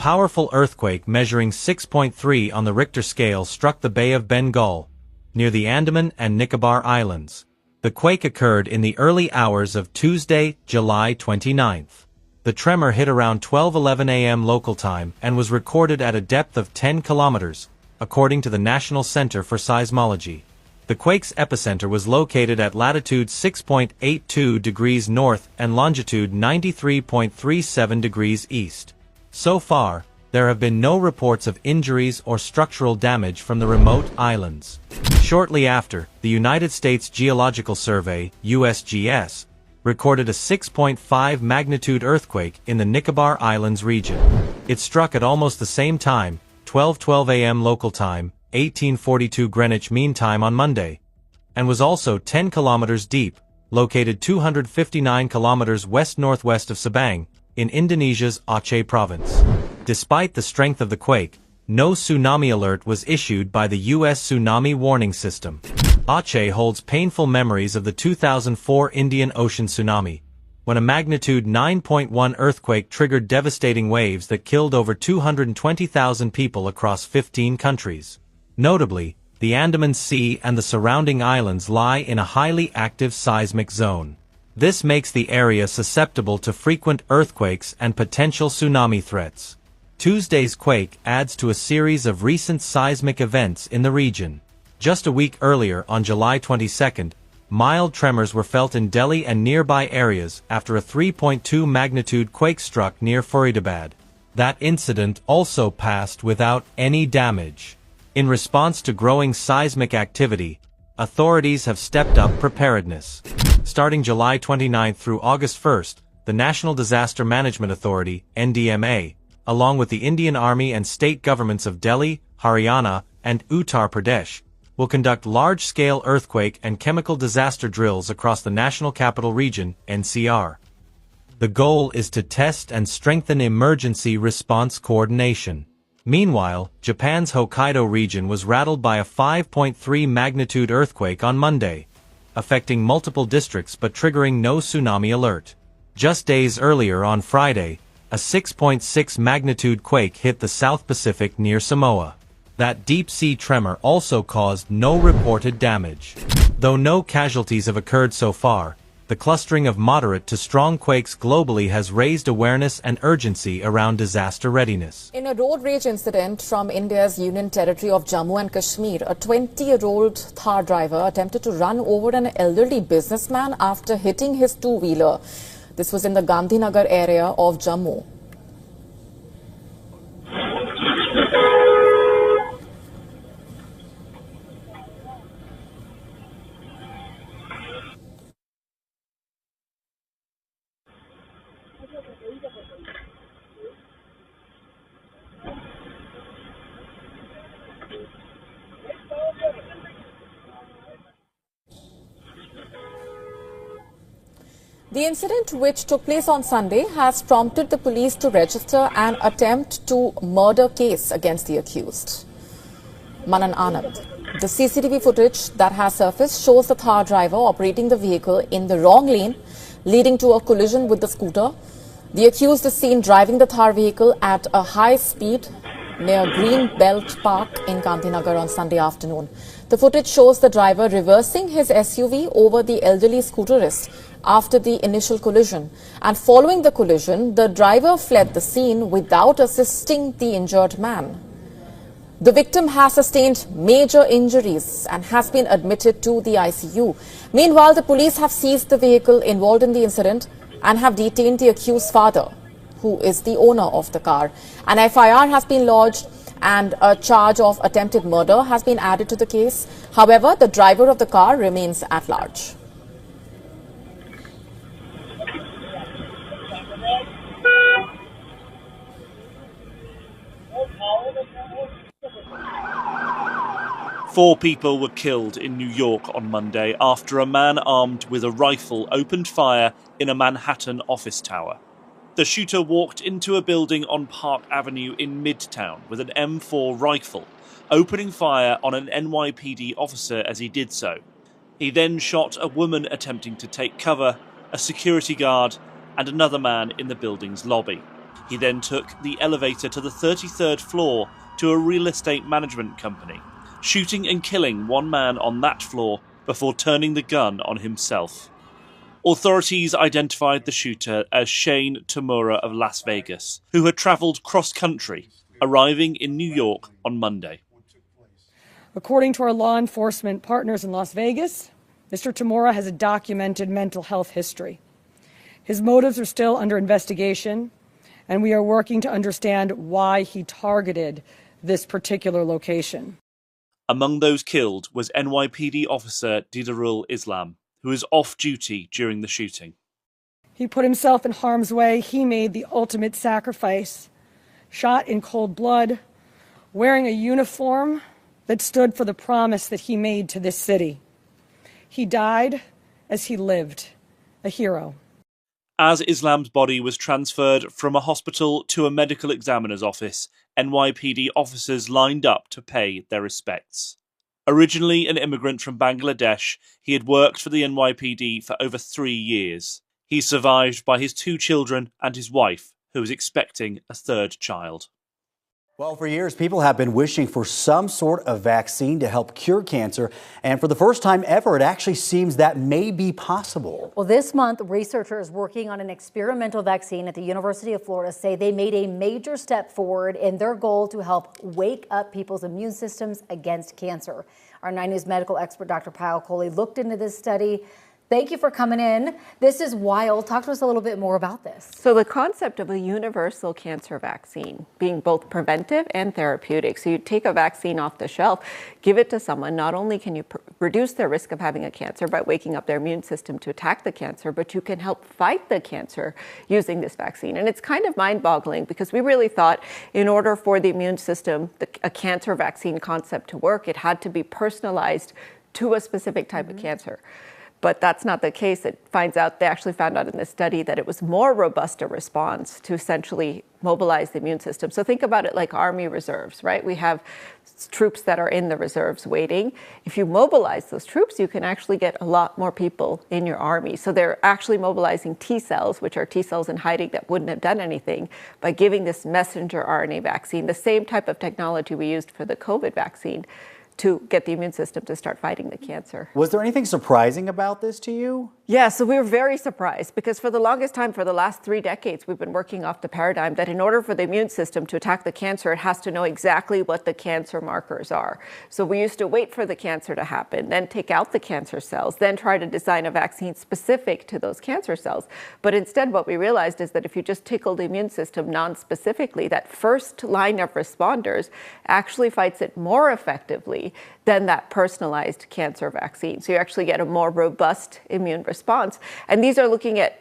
powerful earthquake measuring 6.3 on the Richter scale struck the Bay of Bengal, near the Andaman and Nicobar Islands. The quake occurred in the early hours of Tuesday, July 29th. The tremor hit around 12:11 a.m. local time and was recorded at a depth of 10 kilometers, according to the National Center for Seismology. The quake's epicenter was located at latitude 6.82 degrees north and longitude 93.37 degrees east. So far, there have been no reports of injuries or structural damage from the remote islands. Shortly after, the United States Geological Survey, USGS, recorded a 6.5 magnitude earthquake in the Nicobar Islands region. It struck at almost the same time, 12:12 a.m. local time, 1842 Greenwich Mean Time on Monday, and was also 10 kilometers deep, located 259 kilometers west-northwest of Sabang, in Indonesia's Aceh province. Despite the strength of the quake, no tsunami alert was issued by the U.S. Tsunami Warning System. Aceh holds painful memories of the 2004 Indian Ocean tsunami, when a magnitude 9.1 earthquake triggered devastating waves that killed over 220,000 people across 15 countries. Notably, the Andaman Sea and the surrounding islands lie in a highly active seismic zone. This makes the area susceptible to frequent earthquakes and potential tsunami threats. Tuesday's quake adds to a series of recent seismic events in the region. Just a week earlier, on July 22nd, mild tremors were felt in Delhi and nearby areas after a 3.2 magnitude quake struck near Faridabad. That incident also passed without any damage. In response to growing seismic activity, authorities have stepped up preparedness. Starting July 29 through August 1st, the National Disaster Management Authority, NDMA, along with the Indian Army and state governments of Delhi, Haryana, and Uttar Pradesh, will conduct large-scale earthquake and chemical disaster drills across the National Capital Region, NCR. The goal is to test and strengthen emergency response coordination. Meanwhile, Japan's Hokkaido region was rattled by a 5.3 magnitude earthquake on Monday, affecting multiple districts but triggering no tsunami alert. Just days earlier on Friday, a 6.6 magnitude quake hit the South Pacific near Samoa. That deep-sea tremor also caused no reported damage. Though no casualties have occurred so far, the clustering of moderate to strong quakes globally has raised awareness and urgency around disaster readiness. In a road rage incident from India's Union Territory of Jammu and Kashmir, a 20-year-old Thar driver attempted to run over an elderly businessman after hitting his two-wheeler. This was in the Gandhinagar area of Jammu. The incident, which took place on Sunday, has prompted the police to register an attempt to murder case against the accused, Manan Anand. The CCTV footage that has surfaced shows the Thar driver operating the vehicle in the wrong lane, leading to a collision with the scooter. The accused is seen driving the Thar vehicle at a high speed near Green Belt Park in Gandhinagar on Sunday afternoon. The footage shows the driver reversing his SUV over the elderly scooterist after the initial collision. And following the collision, the driver fled the scene without assisting the injured man. The victim has sustained major injuries and has been admitted to the ICU. Meanwhile, the police have seized the vehicle involved in the incident and have detained the accused father, who is the owner of the car. An FIR has been lodged and a charge of attempted murder has been added to the case. However, the driver of the car remains at large. Four people were killed in New York on Monday after a man armed with a rifle opened fire in a Manhattan office tower. The shooter walked into a building on Park Avenue in Midtown with an M4 rifle, opening fire on an NYPD officer as he did so. He then shot a woman attempting to take cover, a security guard, and another man in the building's lobby. He then took the elevator to the 33rd floor to a real estate management company, shooting and killing one man on that floor before turning the gun on himself. Authorities identified the shooter as Shane Tamura of Las Vegas, who had travelled cross-country, arriving in New York on Monday. According to our law enforcement partners in Las Vegas, Mr. Tamura has a documented mental health history. His motives are still under investigation, and we are working to understand why he targeted this particular location. Among those killed was NYPD officer Didarul Islam, who was off duty during the shooting. He put himself in harm's way. He made the ultimate sacrifice, shot in cold blood, wearing a uniform that stood for the promise that he made to this city. He died as he lived, a hero. As Islam's body was transferred from a hospital to a medical examiner's office, NYPD officers lined up to pay their respects. Originally an immigrant from Bangladesh, he had worked for the NYPD for over 3 years. He's survived by his 2 children and his wife, who is expecting a 3rd child. Well, for years, people have been wishing for some sort of vaccine to help cure cancer. And for the first time ever, it actually seems that may be possible. Well, this month, researchers working on an experimental vaccine at the University of Florida say they made a major step forward in their goal to help wake up people's immune systems against cancer. Our 9 News medical expert, Dr. Payal Kohli, looked into this study. Thank you for coming in. This is wild. Talk to us a little bit more about this. So the concept of a universal cancer vaccine being both preventive and therapeutic. So you take a vaccine off the shelf, give it to someone. Not only can you reduce their risk of having a cancer by waking up their immune system to attack the cancer, but you can help fight the cancer using this vaccine. And it's kind of mind-boggling because we really thought in order for the immune system, a cancer vaccine concept to work, it had to be personalized to a specific type of cancer. But that's not the case. They actually found out in this study that it was more robust a response to essentially mobilize the immune system. So think about it like Army reserves, right? We have troops that are in the reserves waiting. If you mobilize those troops, you can actually get a lot more people in your army. So they're actually mobilizing T cells, which are T cells in hiding that wouldn't have done anything, by giving this messenger RNA vaccine, the same type of technology we used for the COVID vaccine, to get the immune system to start fighting the cancer. Was there anything surprising about this to you? Yeah, so we were very surprised because for the longest time, for the last 3 decades, we've been working off the paradigm that in order for the immune system to attack the cancer, it has to know exactly what the cancer markers are. So we used to wait for the cancer to happen, then take out the cancer cells, then try to design a vaccine specific to those cancer cells. But instead, what we realized is that if you just tickle the immune system non-specifically, that first line of responders actually fights it more effectively than that personalized cancer vaccine. So you actually get a more robust immune response. And these are looking at,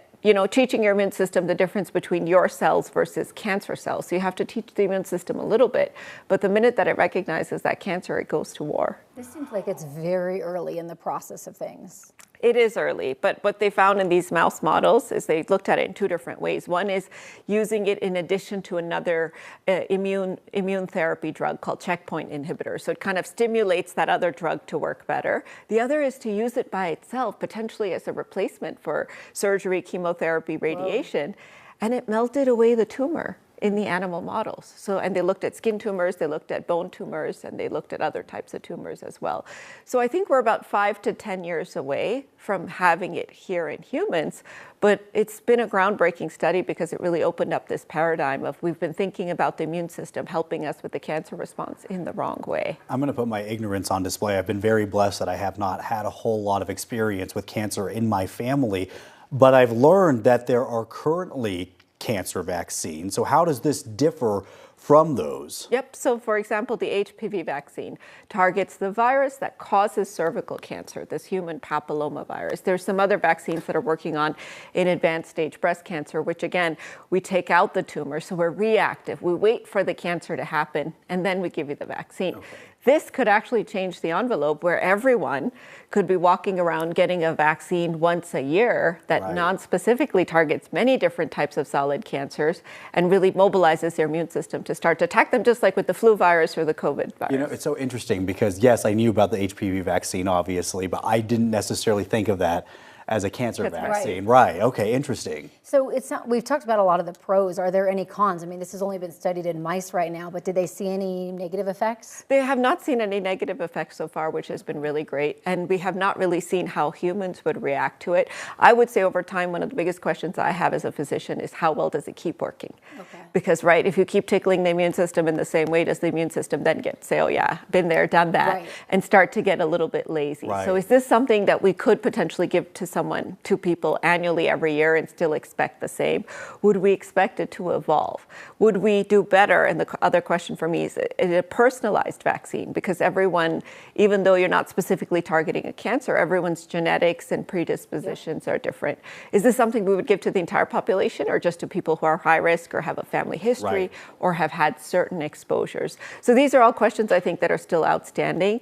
teaching your immune system the difference between your cells versus cancer cells. So you have to teach the immune system a little bit, but the minute that it recognizes that cancer, it goes to war. This seems like it's very early in the process of things. It is early, but what they found in these mouse models is they looked at it in 2 different ways. One is using it in addition to another immune therapy drug called checkpoint inhibitor. So it kind of stimulates that other drug to work better. The other is to use it by itself, potentially as a replacement for surgery, chemotherapy, radiation, and it melted away the tumor in the animal models. And they looked at skin tumors, they looked at bone tumors, and they looked at other types of tumors as well. So I think we're about 5 to 10 years away from having it here in humans, but it's been a groundbreaking study because it really opened up this paradigm of we've been thinking about the immune system helping us with the cancer response in the wrong way. I'm going to put my ignorance on display. I've been very blessed that I have not had a whole lot of experience with cancer in my family, but I've learned that there are currently cancer vaccine. So how does this differ from those? Yep. So for example, the HPV vaccine targets the virus that causes cervical cancer, this human papilloma virus. There's some other vaccines that are working on in advanced stage breast cancer, which again, we take out the tumor. So we're reactive. We wait for the cancer to happen and then we give you the vaccine. Okay. This could actually change the envelope where everyone could be walking around getting a vaccine once a year that non-specifically targets many different types of solid cancers and really mobilizes their immune system to start to attack them, just like with the flu virus or the COVID virus. It's so interesting because, yes, I knew about the HPV vaccine, obviously, but I didn't necessarily think of that as a cancer That's vaccine. Right. Okay. Interesting. So it's not, we've talked about a lot of the pros. Are there any cons? I mean, this has only been studied in mice right now, but did they see any negative effects? They have not seen any negative effects so far, which has been really great. And we have not really seen how humans would react to it. I would say over time, one of the biggest questions I have as a physician is how well does it keep working? Okay. Because, right, if you keep tickling the immune system in the same way, does the immune system then get, say, oh yeah, been there, done that, Right. and start to get a little bit lazy. Right. So is this something that we could potentially give to someone, to people annually every year and still expect the same? Would we expect it to evolve? Would we do better? And the other question for me is a personalized vaccine, because everyone, even though you're not specifically targeting a cancer, everyone's genetics and predispositions are different. Is this something we would give to the entire population, or just to people who are high risk or have a family history Right. or have had certain exposures? So these are all questions I think that are still outstanding.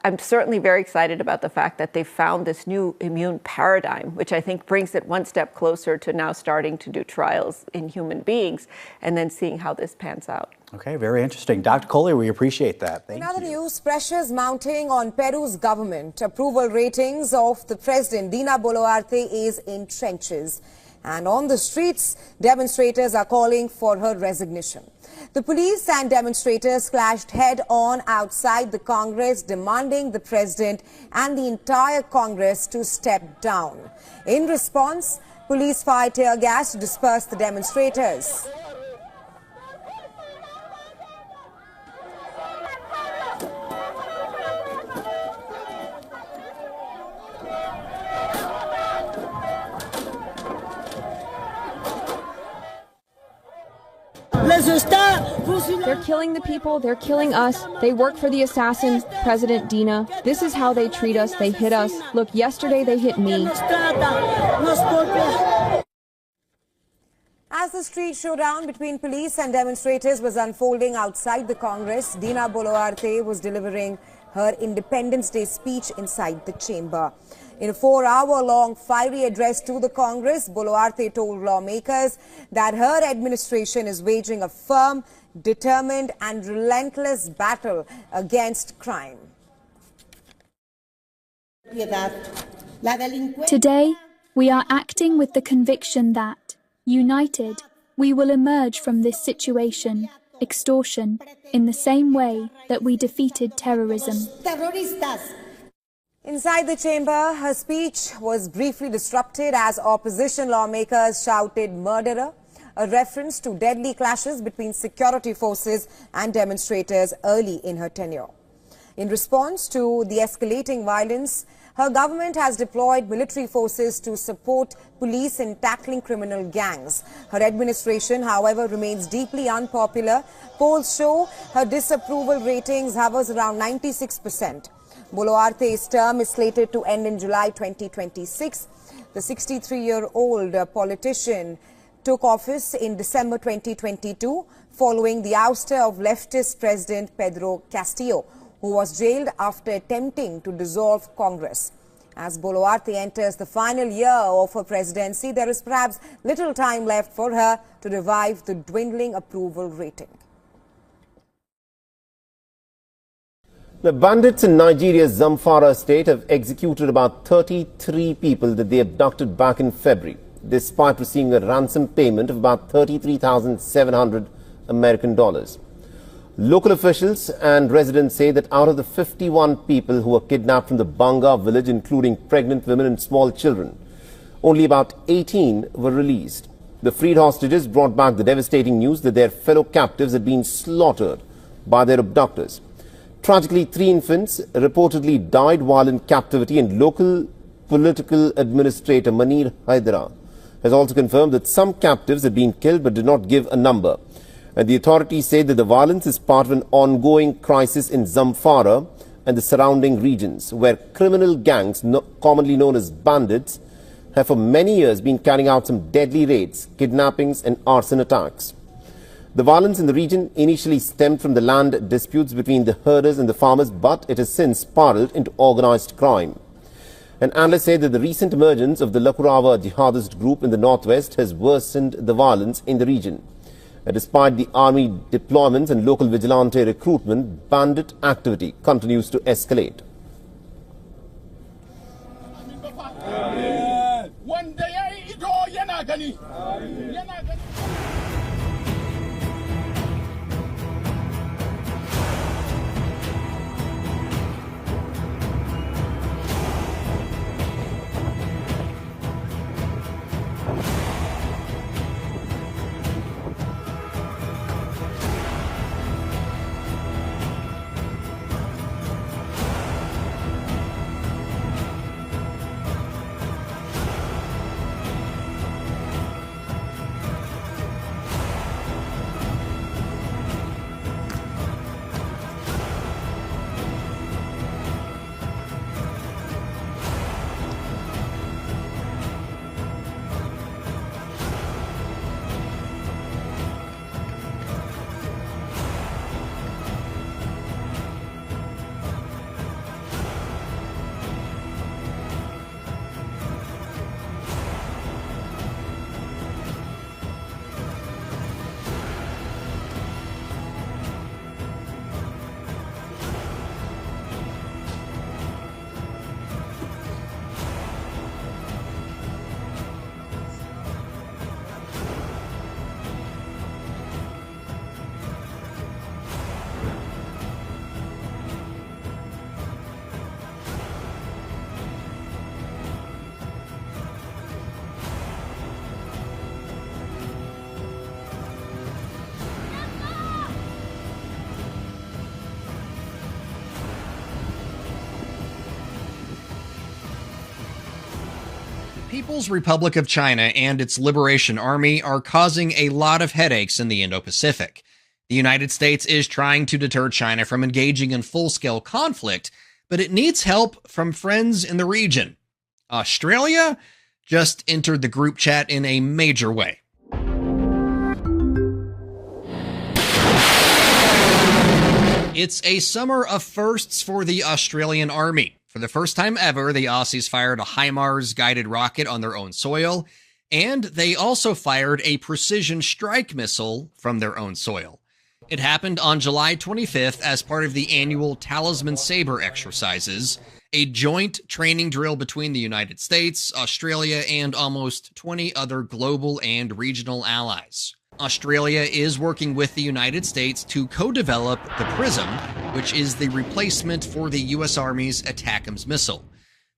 I'm certainly very excited about the fact that they found this new immune paradigm, which I think brings it one step closer to now starting to do trials in human beings and then seeing how this pans out. Okay. Very interesting. Dr. Collier, we appreciate that. Thank In other you. news, pressures mounting on Peru's government. Approval ratings of the president, Dina Boluarte, is in trenches. And on the streets, demonstrators are calling for her resignation. The police and demonstrators clashed head-on outside the Congress, demanding the president and the entire Congress to step down. In response, police fired tear gas to disperse the demonstrators. They're killing the people, they're killing us. They work for the assassin, President Dina. This is how they treat us, they hit us. Look, yesterday they hit me. As the street showdown between police and demonstrators was unfolding outside the Congress, Dina Boluarte was delivering her Independence Day speech inside the chamber. In a 4-hour-long fiery address to the Congress, Boluarte told lawmakers that her administration is waging a firm, determined and relentless battle against crime. Today, we are acting with the conviction that, united, we will emerge from this situation, extortion, in the same way that we defeated terrorism. Inside the chamber, her speech was briefly disrupted as opposition lawmakers shouted "murderer," a reference to deadly clashes between security forces and demonstrators early in her tenure. In response to the escalating violence, her government has deployed military forces to support police in tackling criminal gangs. Her administration, however, remains deeply unpopular. Polls show her disapproval ratings hovers around 96%. Boluarte's term is slated to end in July 2026. The 63-year-old politician took office in December 2022 following the ouster of leftist President Pedro Castillo, who was jailed after attempting to dissolve Congress. As Boluarte enters the final year of her presidency, there is perhaps little time left for her to revive the dwindling approval rating. The bandits in Nigeria's Zamfara state have executed about 33 people that they abducted back in February, despite receiving a ransom payment of about $33,700 American dollars. Local officials and residents say that out of the 51 people who were kidnapped from the Banga village, including pregnant women and small children, only about 18 were released. The freed hostages brought back the devastating news that their fellow captives had been slaughtered by their abductors. Tragically, 3 infants reportedly died while in captivity, and local political administrator Manir Haidara has also confirmed that some captives had been killed but did not give a number. And the authorities say that the violence is part of an ongoing crisis in Zamfara and the surrounding regions, where criminal gangs, commonly known as bandits, have for many years been carrying out some deadly raids, kidnappings and arson attacks. The violence in the region initially stemmed from the land disputes between the herders and the farmers, but it has since spiraled into organized crime. And analysts say that the recent emergence of the Lakurawa jihadist group in the northwest has worsened the violence in the region. Despite the army deployments and local vigilante recruitment, bandit activity continues to escalate. People's Republic of China and its Liberation Army are causing a lot of headaches in the Indo-Pacific. The United States is trying to deter China from engaging in full-scale conflict, but it needs help from friends in the region. Australia just entered the group chat in a major way. It's a summer of firsts for the Australian Army. For the first time ever, the Aussies fired a HIMARS guided rocket on their own soil, and they also fired a precision strike missile from their own soil. It happened on July 25th as part of the annual Talisman Sabre exercises, a joint training drill between the United States, Australia, and almost 20 other global and regional allies. Australia is working with the United States to co-develop the PrSM, which is the replacement for the U.S. Army's ATACMS missile.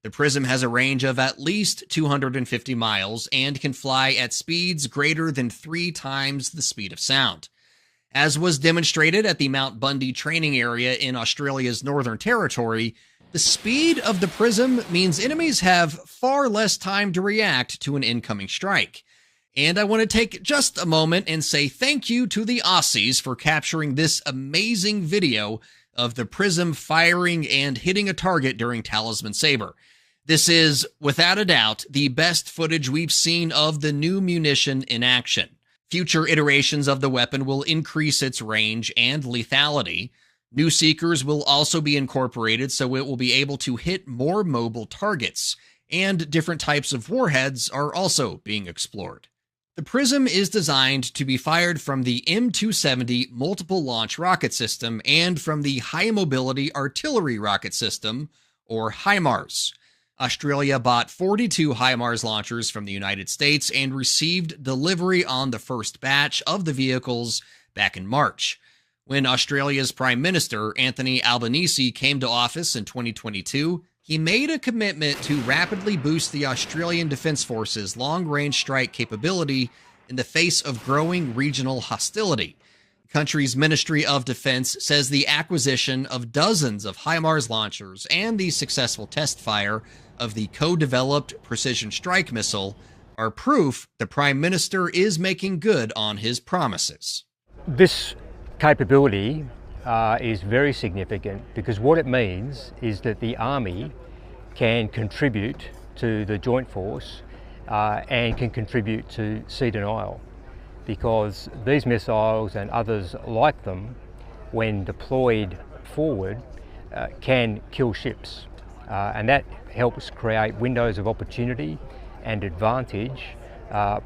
The PrSM has a range of at least 250 miles and can fly at speeds greater than 3 times the speed of sound. As was demonstrated at the Mount Bundy training area in Australia's Northern Territory, the speed of the PrSM means enemies have far less time to react to an incoming strike. And I want to take just a moment and say thank you to the Aussies for capturing this amazing video of the PrSM firing and hitting a target during Talisman Sabre. This is, without a doubt, the best footage we've seen of the new munition in action. Future iterations of the weapon will increase its range and lethality. New seekers will also be incorporated so it will be able to hit more mobile targets, and different types of warheads are also being explored. The PrSM is designed to be fired from the M270 multiple launch rocket system and from the High Mobility Artillery Rocket System, or HIMARS. Australia bought 42 HIMARS launchers from the United States and received delivery on the first batch of the vehicles back in March. When Australia's Prime Minister, Anthony Albanese, came to office in 2022, he made a commitment to rapidly boost the Australian Defence Force's long-range strike capability in the face of growing regional hostility. The country's Ministry of Defence says the acquisition of dozens of HIMARS launchers and the successful test fire of the co-developed precision strike missile are proof the Prime Minister is making good on his promises. This capability is very significant because what it means is that the Army can contribute to the Joint Force and can contribute to sea denial, because these missiles and others like them, when deployed forward, can kill ships, and that helps create windows of opportunity and advantage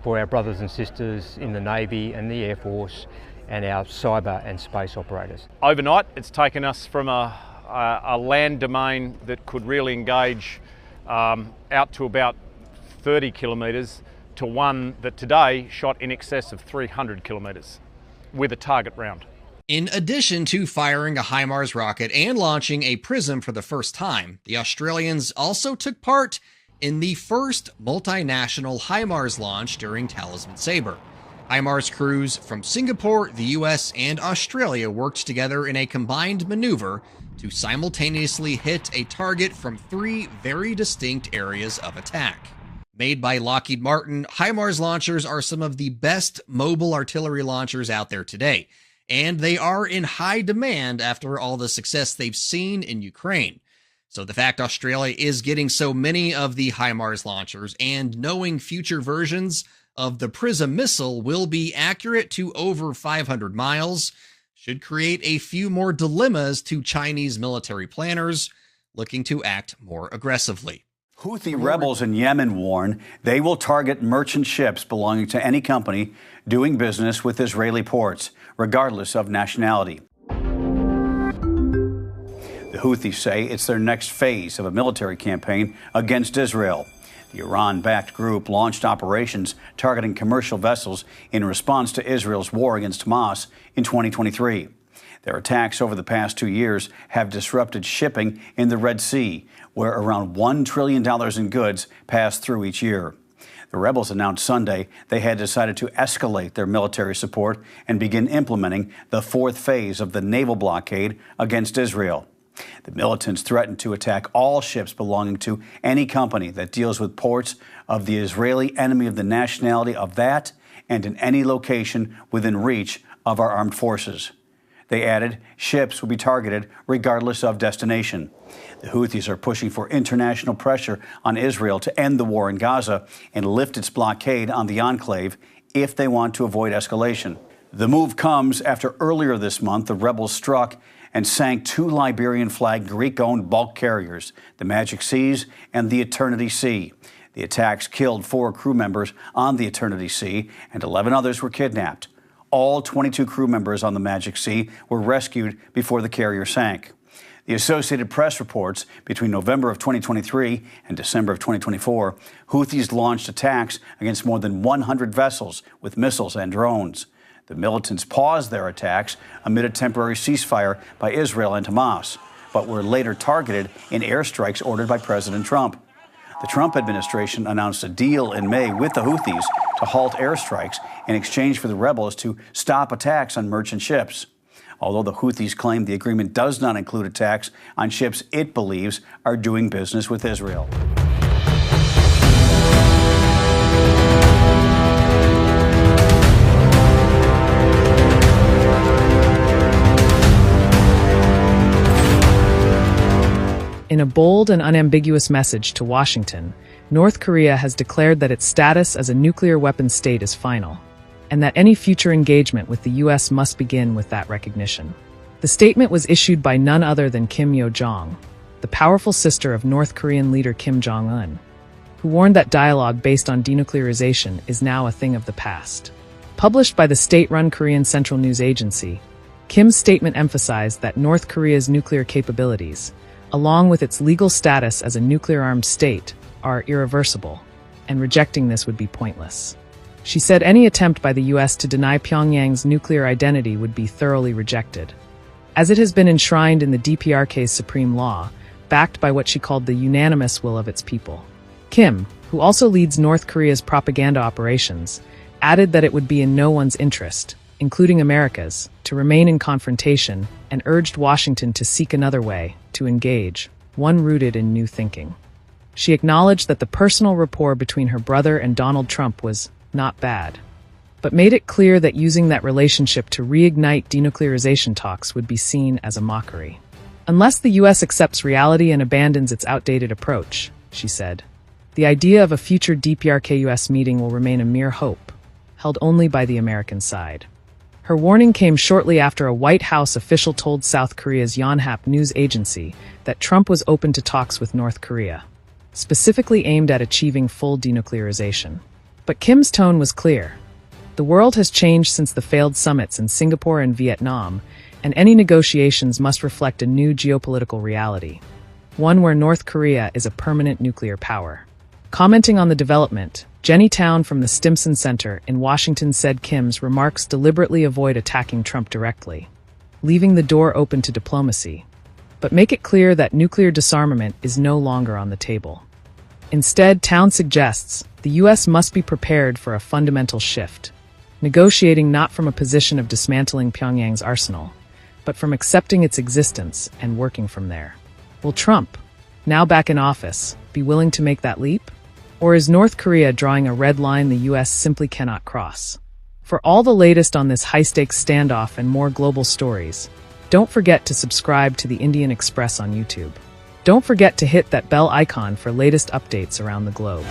for our brothers and sisters in the Navy and the Air Force and our cyber and space operators. Overnight, it's taken us from a land domain that could really engage out to about 30 kilometres to one that today shot in excess of 300 kilometres with a target round. In addition to firing a HIMARS rocket and launching a PrSM for the first time, the Australians also took part in the first multinational HIMARS launch during Talisman Sabre. HIMARS crews from Singapore, the US, and Australia worked together in a combined maneuver to simultaneously hit a target from 3 very distinct areas of attack. Made by Lockheed Martin, HIMARS launchers are some of the best mobile artillery launchers out there today, and they are in high demand after all the success they've seen in Ukraine. So the fact Australia is getting so many of the HIMARS launchers and knowing future versions of the PrSM missile will be accurate to over 500 miles should create a few more dilemmas to Chinese military planners looking to act more aggressively. Houthi rebels in Yemen warn they will target merchant ships belonging to any company doing business with Israeli ports, regardless of nationality. The Houthis say it's their next phase of a military campaign against Israel. The Iran-backed group launched operations targeting commercial vessels in response to Israel's war against Hamas in 2023. Their attacks over the past 2 years have disrupted shipping in the Red Sea, where around $1 trillion in goods pass through each year. The rebels announced Sunday they had decided to escalate their military support and begin implementing the 4th phase of the naval blockade against Israel. The militants threatened to attack all ships belonging to any company that deals with ports of the Israeli enemy of the nationality of that and in any location within reach of our armed forces. They added ships will be targeted regardless of destination. The Houthis are pushing for international pressure on Israel to end the war in Gaza and lift its blockade on the enclave if they want to avoid escalation. The move comes after earlier this month the rebels struck and sank 2 Liberian-flagged Greek-owned bulk carriers, the Magic Seas and the Eternity Sea. The attacks killed 4 crew members on the Eternity Sea, and 11 others were kidnapped. All 22 crew members on the Magic Sea were rescued before the carrier sank. The Associated Press reports between November of 2023 and December of 2024, Houthis launched attacks against more than 100 vessels with missiles and drones. The militants paused their attacks amid a temporary ceasefire by Israel and Hamas, but were later targeted in airstrikes ordered by President Trump. The Trump administration announced a deal in May with the Houthis to halt airstrikes in exchange for the rebels to stop attacks on merchant ships. Although the Houthis claim the agreement does not include attacks on ships it believes are doing business with Israel. In a bold and unambiguous message to Washington, North Korea has declared that its status as a nuclear weapons state is final, and that any future engagement with the U.S. must begin with that recognition. The statement was issued by none other than Kim Yo-jong, the powerful sister of North Korean leader Kim Jong-un, who warned that dialogue based on denuclearization is now a thing of the past. Published by the state-run Korean Central News Agency, Kim's statement emphasized that North Korea's nuclear capabilities, along with its legal status as a nuclear-armed state, are irreversible, and rejecting this would be pointless. She said any attempt by the U.S. to deny Pyongyang's nuclear identity would be thoroughly rejected, as it has been enshrined in the DPRK's supreme law, backed by what she called the unanimous will of its people. Kim, who also leads North Korea's propaganda operations, added that it would be in no one's interest, including America's, to remain in confrontation, and urged Washington to seek another way to engage, one rooted in new thinking. She acknowledged that the personal rapport between her brother and Donald Trump was not bad, but made it clear that using that relationship to reignite denuclearization talks would be seen as a mockery. Unless the U.S. accepts reality and abandons its outdated approach, she said, the idea of a future DPRK-US meeting will remain a mere hope, held only by the American side. Her warning came shortly after a White House official told South Korea's Yonhap news agency that Trump was open to talks with North Korea, specifically aimed at achieving full denuclearization. But Kim's tone was clear. The world has changed since the failed summits in Singapore and Vietnam, and any negotiations must reflect a new geopolitical reality, one where North Korea is a permanent nuclear power. Commenting on the development, Jenny Town from the Stimson Center in Washington said Kim's remarks deliberately avoid attacking Trump directly, leaving the door open to diplomacy, but make it clear that nuclear disarmament is no longer on the table. Instead, Town suggests the U.S. must be prepared for a fundamental shift, negotiating not from a position of dismantling Pyongyang's arsenal, but from accepting its existence and working from there. Will Trump, now back in office, be willing to make that leap? Or is North Korea drawing a red line the U.S. simply cannot cross? For all the latest on this high-stakes standoff and more global stories, don't forget to subscribe to the Indian Express on YouTube. Don't forget to hit that bell icon for latest updates around the globe.